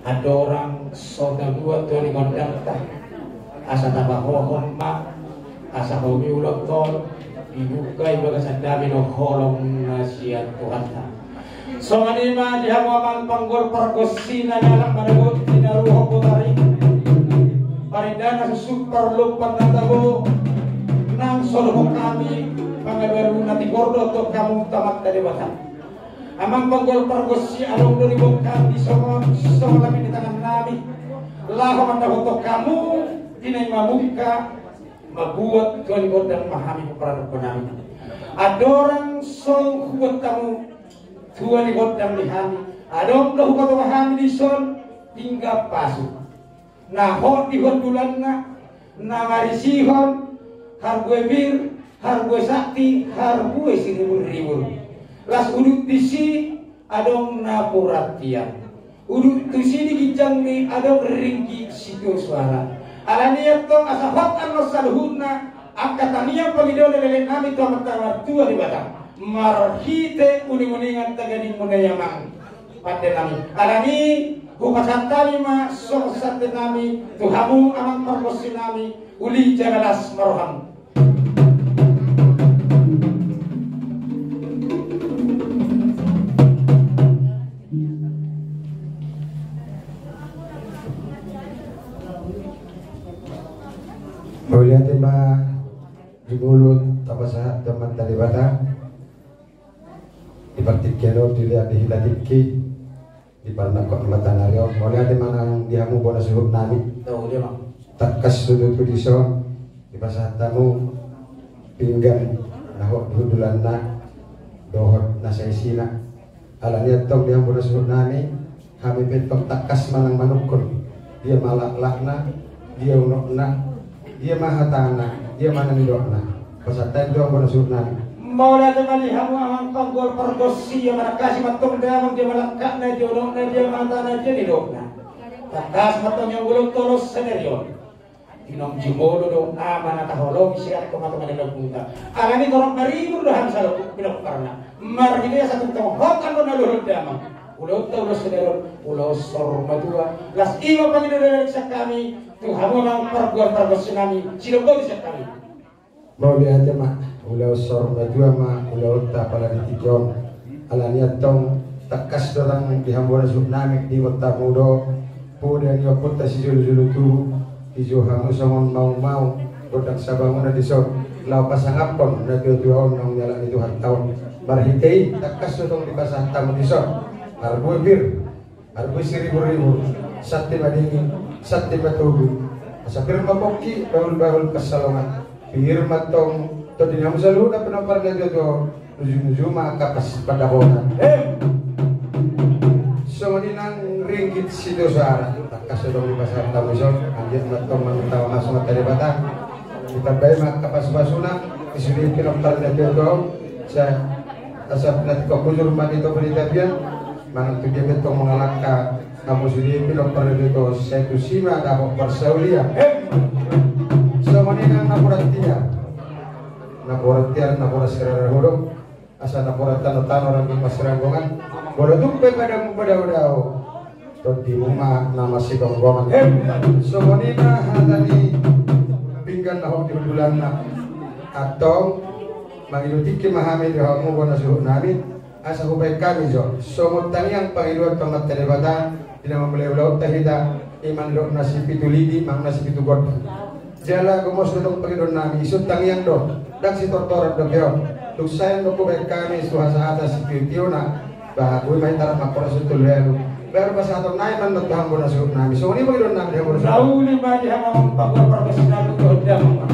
Ada orang soda gua tuh di gondang tah asa tabahohon mak asa hobi ulot tol dibuka ibaga sadami no holong nasihat Tuhan ta so anima dia mamang panggol pargosina nyalang managot tinaruho putari paridana super lupa natabo nang solo kami pangabaru nati gordo to kamu tamat dari batang amang panggol pargosi along dari bongkang di somon lami di tangan nami laho mandahoto kamu tinay mamuka mabuat kau dan memahami peran penami. Ada orang song buat kamu tuan godang dihami. Ada orang dah buat memahami di son hingga pasu. Nah hot di hot bulan na marisihon hargue bir hargue sakti hargue siribur-ribur. Las udut disi adong na puratian. Udut disi di kijang ni adong ringgi situ suara. Alaniya tong asahot anos salhuna akataniya pagidole lele nami to matawar tua di batang marhite uning-uningan tagadi munayamang pate nami alani hukasantali ma sorsate nami tuhamu amang parkosi nami uli jagalas maroham Boleh tema di mulut apa sah teman tadi batang di bakti kelo dilihat di hiladiki di parna kok matanario boleh ada mana dihamu bona suruh nami tahu dia mak takas sudut kudiso di pasah tamu pinggan nahok dudulan na dohot nasaisina alanya tong dihamu bona suruh nami kami petok takas manang manukun dia malak lakna dia unokna dia maha tanah, dia mana nidokna. Pasatan itu aku nasuhna. Mau lihat kali hamu amang panggol pergosi yang mana kasih matong dia amang dia malakakna dia unokna dia maha tanah dia nidokna. Takas matong yang belum tolos senerio. Inom jimolo dong aman ataholo siar ko matong nilog punta. Alani torong maribur dohan sa pinok karna. Mar dia satu tong hokan mo nalulod damang. Ulo ulo senerio ulo sor madua. Las ima panginoon sa kami. Tuhan memang perbuatan nami sila kau bisa kami. Mau lihat mak, ulau sor madua mak, ulau tak pala ditikon. Alaniat tong takas dorang dihambura subnami di kota mudo. Pudan yo kota si julu tu, ijo hamu samon mau kodak sabangun di sor. Lau pasangapon na tujuan nang jalan itu tahun. Barhitei takas dorang di pasang tamu di sor. Arbu bir, arbu siribur-ribur. Sate madingin, sate matubu. Asapir mapoki, bahul kesalongan. Pihir matong, to dinam salu na penopar na jodo. Nuju makapas pada bonan. So maninang ringgit sido suara. Takas dong di pasar tamuson. Anjir matong manutawa masuk materi batang. Kita bayi makapas basuna. Isuri penopar na jodo. Sa asap nanti kau kujur mandi to beritabian. Manang tu dia betong mengalahkan. Kamu sudah bilang pada itu saya tu sima dapat bersaulia. Semuanya naporat serara huruf asal naporat tan orang di masyarakat. Boleh tuh pada udao. Di rumah nama si gonggongan. Semuanya tadi pinggan lahok di bulan atau mengikuti memahami kamu wana suruh nabi asa hubay kami jo. Somot yang Panginoon pamat telebatan. Tidak memulai ulau tahida iman lo nasi pitu lidi mang nasi pitu god jala gomos dong Panginoon nami isut tangyang do dak si tortorat do keo tuk sayang do kubay kami suhasa atas si pitiona bah gue main tarap makora sutul lelu baru pas atau naik man betuhang bona suruh nami so ini Panginoon nami dia bona suruh tahu ni ba dia mamang panggol pergosi nami to dia mamang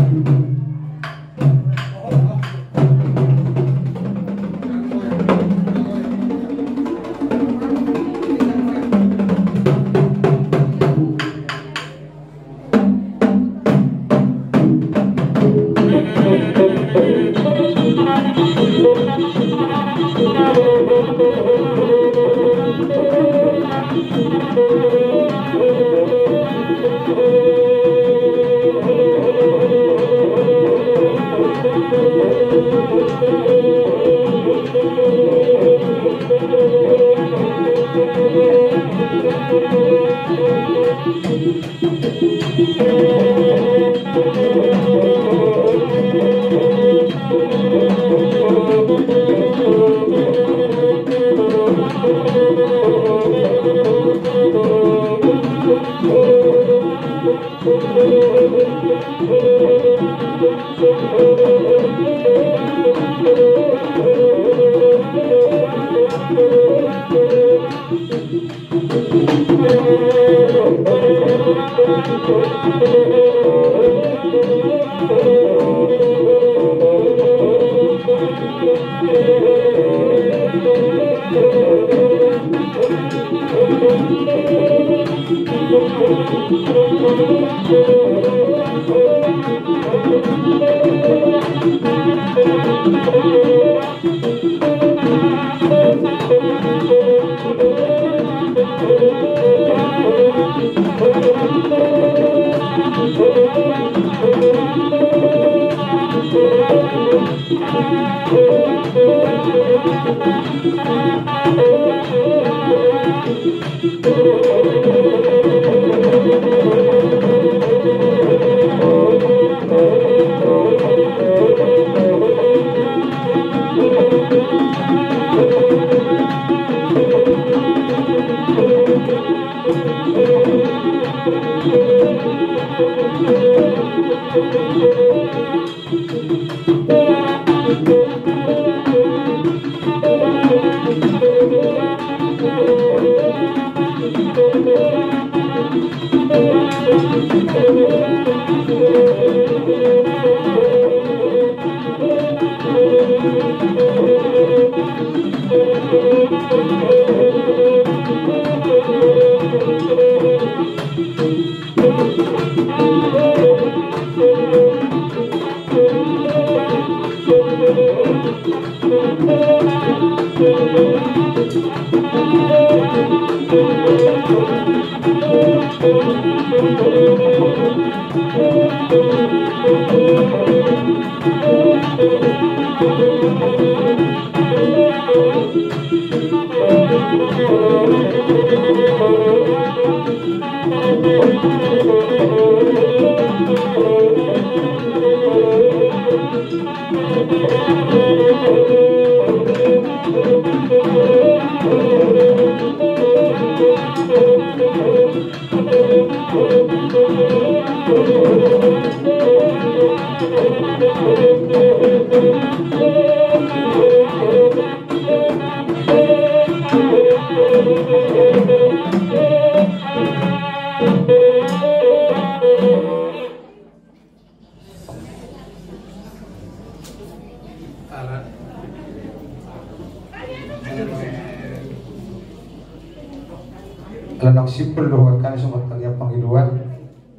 Lanang sipul loh kan sumatang yang panggiluan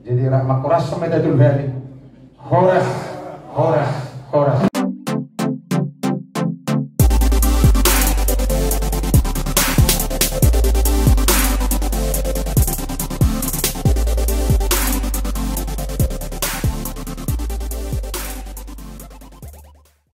jadi rahmat kuras sama datul hari horas